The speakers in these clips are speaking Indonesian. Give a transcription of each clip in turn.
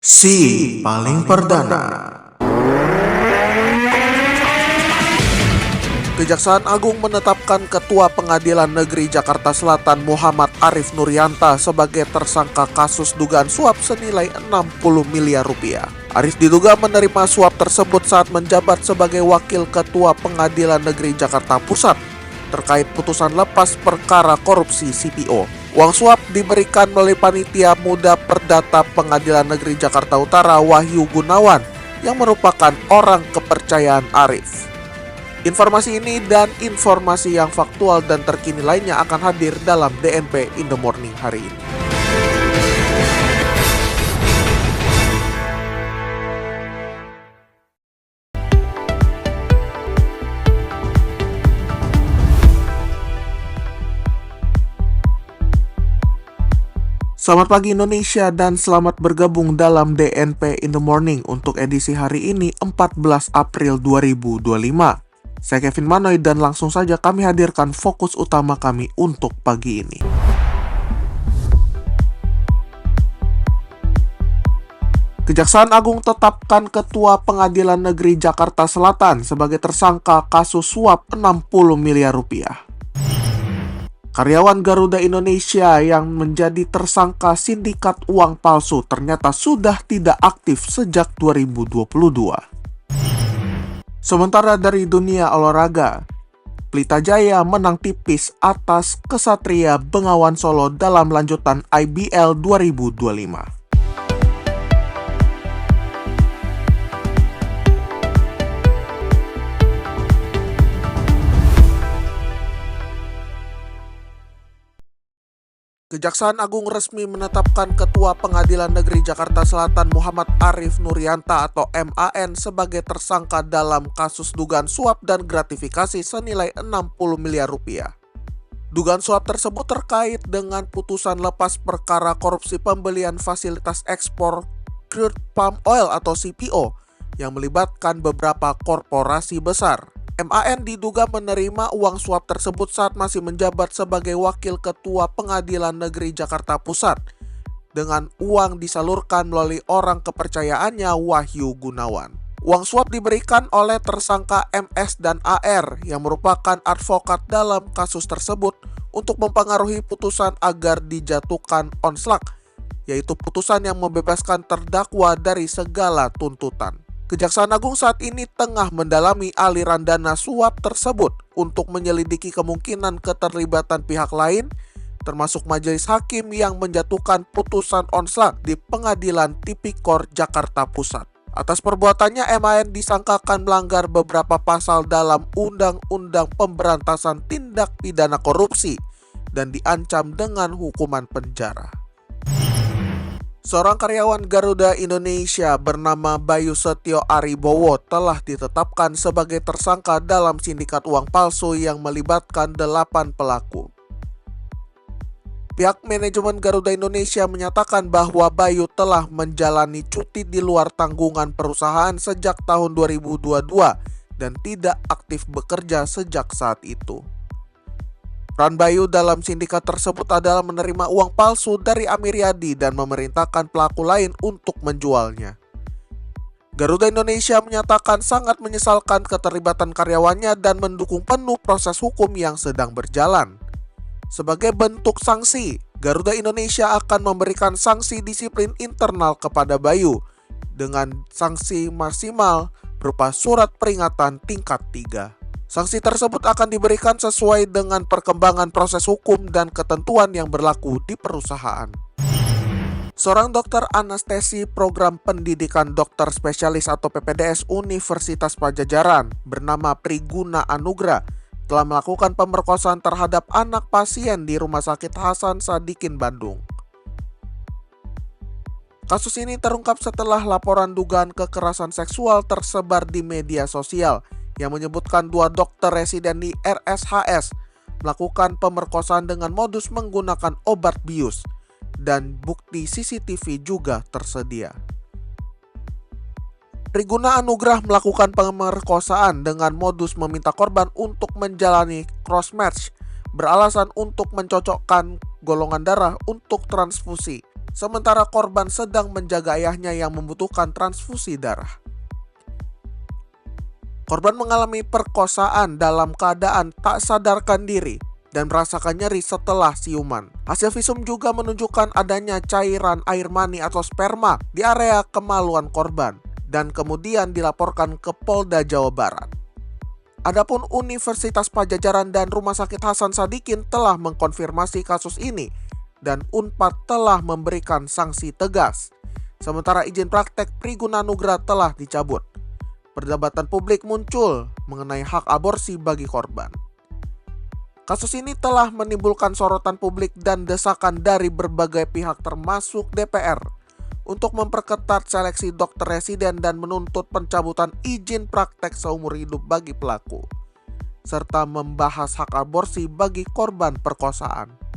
Si paling perdana. Kejaksaan Agung menetapkan Ketua Pengadilan Negeri Jakarta Selatan Muhammad Arif Nurianta sebagai tersangka kasus dugaan suap senilai 60 miliar rupiah. Arif diduga menerima suap tersebut saat menjabat sebagai Wakil Ketua Pengadilan Negeri Jakarta Pusat terkait putusan lepas perkara korupsi CPO. Uang suap diberikan melalui Panitia Muda Perdata Pengadilan Negeri Jakarta Utara Wahyu Gunawan yang merupakan orang kepercayaan Arif. Informasi ini dan informasi yang faktual dan terkini lainnya akan hadir dalam DNP in the Morning hari ini. Selamat pagi Indonesia dan selamat bergabung dalam DNP in the Morning untuk edisi hari ini 14 April 2025. Saya Kevin Manoy dan langsung saja kami hadirkan fokus utama kami untuk pagi ini. Kejaksaan Agung tetapkan Ketua Pengadilan Negeri Jakarta Selatan sebagai tersangka kasus suap 60 miliar rupiah. Karyawan Garuda Indonesia yang menjadi tersangka sindikat uang palsu ternyata sudah tidak aktif sejak 2022. Sementara dari dunia olahraga, Pelita Jaya menang tipis atas Kesatria Bengawan Solo dalam lanjutan IBL 2025. Kejaksaan Agung resmi menetapkan Ketua Pengadilan Negeri Jakarta Selatan Muhammad Arif Nurianta atau MAN sebagai tersangka dalam kasus dugaan suap dan gratifikasi senilai 60 miliar rupiah. Dugaan suap tersebut terkait dengan putusan lepas perkara korupsi pembelian fasilitas ekspor crude palm oil atau CPO yang melibatkan beberapa korporasi besar. MAN diduga menerima uang suap tersebut saat masih menjabat sebagai Wakil Ketua Pengadilan Negeri Jakarta Pusat dengan uang disalurkan melalui orang kepercayaannya Wahyu Gunawan. Uang suap diberikan oleh tersangka MS dan AR yang merupakan advokat dalam kasus tersebut untuk mempengaruhi putusan agar dijatuhkan onslak, yaitu putusan yang membebaskan terdakwa dari segala tuntutan. Kejaksaan Agung saat ini tengah mendalami aliran dana suap tersebut untuk menyelidiki kemungkinan keterlibatan pihak lain, termasuk majelis hakim yang menjatuhkan putusan onslak di Pengadilan Tipikor Jakarta Pusat. Atas perbuatannya, MAN disangkakan melanggar beberapa pasal dalam Undang-Undang Pemberantasan Tindak Pidana Korupsi dan diancam dengan hukuman penjara. Seorang karyawan Garuda Indonesia bernama Bayu Setio Aribowo telah ditetapkan sebagai tersangka dalam sindikat uang palsu yang melibatkan 8 pelaku. Pihak manajemen Garuda Indonesia menyatakan bahwa Bayu telah menjalani cuti di luar tanggungan perusahaan sejak tahun 2022 dan tidak aktif bekerja sejak saat itu. Peran Bayu dalam sindikat tersebut adalah menerima uang palsu dari Amir Yadi dan memerintahkan pelaku lain untuk menjualnya. Garuda Indonesia menyatakan sangat menyesalkan keterlibatan karyawannya dan mendukung penuh proses hukum yang sedang berjalan. Sebagai bentuk sanksi, Garuda Indonesia akan memberikan sanksi disiplin internal kepada Bayu dengan sanksi maksimal berupa surat peringatan tingkat 3. Sanksi tersebut akan diberikan sesuai dengan perkembangan proses hukum dan ketentuan yang berlaku di perusahaan. Seorang dokter anestesi program pendidikan dokter spesialis atau PPDS Universitas Padjadjaran bernama Priguna Anugrah telah melakukan pemerkosaan terhadap anak pasien di Rumah Sakit Hasan Sadikin Bandung. Kasus ini terungkap setelah laporan dugaan kekerasan seksual tersebar di media sosial yang menyebutkan 2 dokter residen di RSHS melakukan pemerkosaan dengan modus menggunakan obat bius dan bukti CCTV juga tersedia. Priguna Anugrah melakukan pemerkosaan dengan modus meminta korban untuk menjalani cross-match beralasan untuk mencocokkan golongan darah untuk transfusi sementara korban sedang menjaga ayahnya yang membutuhkan transfusi darah. Korban mengalami perkosaan dalam keadaan tak sadarkan diri dan merasakan nyeri setelah siuman. Hasil visum juga menunjukkan adanya cairan air mani atau sperma di area kemaluan korban dan kemudian dilaporkan ke Polda Jawa Barat. Adapun Universitas Padjadjaran dan Rumah Sakit Hasan Sadikin telah mengkonfirmasi kasus ini dan Unpad telah memberikan sanksi tegas. Sementara izin praktek Prigunanugra telah dicabut. Perdebatan publik muncul mengenai hak aborsi bagi korban. Kasus ini telah menimbulkan sorotan publik dan desakan dari berbagai pihak termasuk DPR untuk memperketat seleksi dokter residen dan menuntut pencabutan izin praktek seumur hidup bagi pelaku, serta membahas hak aborsi bagi korban perkosaan.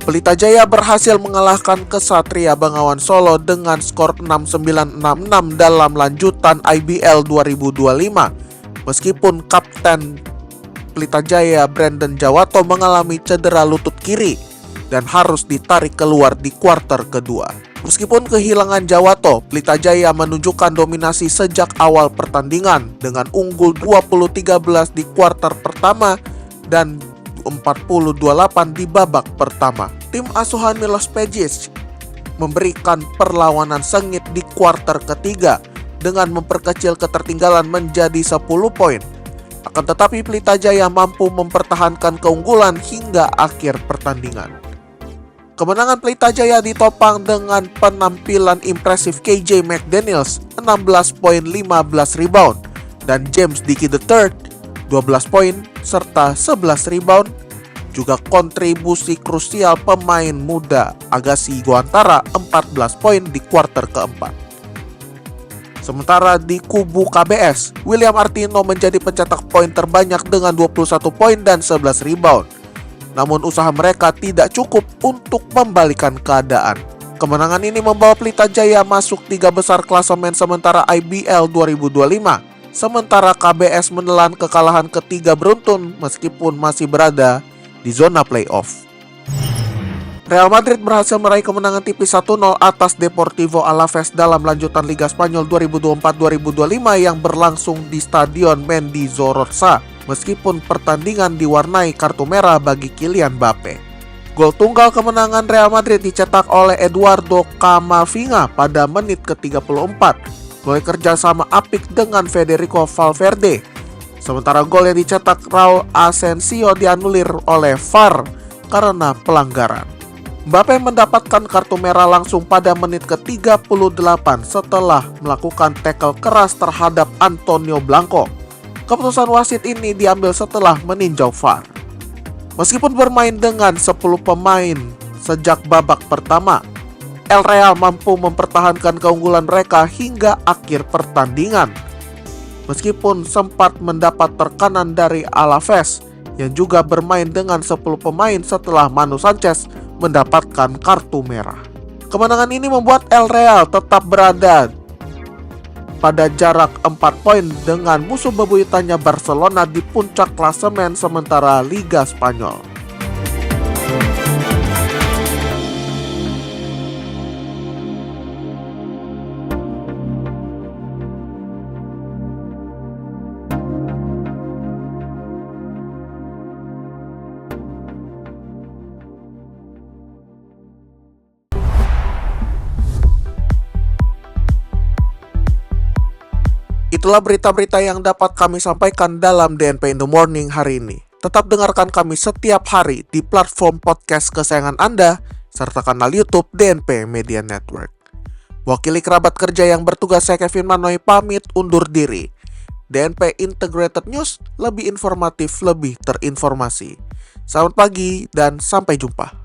Pelita Jaya berhasil mengalahkan Ksatria Bengawan Solo dengan skor 6-9, 6-6 dalam lanjutan IBL 2025. Meskipun Kapten Pelita Jaya Brandon Jawato mengalami cedera lutut kiri dan harus ditarik keluar di kuarter kedua. Meskipun kehilangan Jawato, Pelita Jaya menunjukkan dominasi sejak awal pertandingan dengan unggul 20-13 di kuarter pertama dan 40-28 di babak pertama. Tim asuhan Milos Pejic memberikan perlawanan sengit di kuarter ketiga dengan memperkecil ketertinggalan menjadi 10 poin. Akan tetapi Pelita Jaya mampu mempertahankan keunggulan hingga akhir pertandingan. Kemenangan Pelita Jaya ditopang dengan penampilan impresif KJ McDaniels 16 poin 15 rebound dan James Dickey III 12 poin serta 11 rebound. Juga kontribusi krusial pemain muda Agassi Goantara 14 poin di kuarter keempat. Sementara di kubu KBS, William Artino menjadi pencetak poin terbanyak dengan 21 poin dan 11 rebound. Namun usaha mereka tidak cukup untuk membalikan keadaan. Kemenangan ini membawa Pelita Jaya masuk 3 besar klasemen sementara IBL 2025. Sementara KBS menelan kekalahan ketiga beruntun meskipun masih berada di zona playoff. Real Madrid berhasil meraih kemenangan tipis 1-0 atas Deportivo Alaves dalam lanjutan Liga Spanyol 2024-2025 yang berlangsung di Stadion Mendizorroza, meskipun pertandingan diwarnai kartu merah bagi Kylian Mbappe. Gol tunggal kemenangan Real Madrid dicetak oleh Eduardo Camavinga pada menit ke-34. Gol kerjasama apik dengan Federico Valverde. Sementara gol yang dicetak Raul Asensio dianulir oleh VAR karena pelanggaran. Mbappe mendapatkan kartu merah langsung pada menit ke-38 setelah melakukan tackle keras terhadap Antonio Blanco. Keputusan wasit ini diambil setelah meninjau VAR. Meskipun bermain dengan 10 pemain sejak babak pertama, El Real mampu mempertahankan keunggulan mereka hingga akhir pertandingan. Meskipun sempat mendapat tekanan dari Alaves yang juga bermain dengan 10 pemain setelah Manu Sanchez mendapatkan kartu merah. Kemenangan ini membuat El Real tetap berada pada jarak 4 poin dengan musuh bebuyutannya Barcelona di puncak klasemen sementara Liga Spanyol. Itulah berita-berita yang dapat kami sampaikan dalam DNP in the Morning hari ini. Tetap dengarkan kami setiap hari di platform podcast kesayangan Anda, serta kanal YouTube DNP Media Network. Wakili kerabat kerja yang bertugas, saya Kevin Manoy pamit undur diri. DNP Integrated News, lebih informatif, lebih terinformasi. Selamat pagi dan sampai jumpa.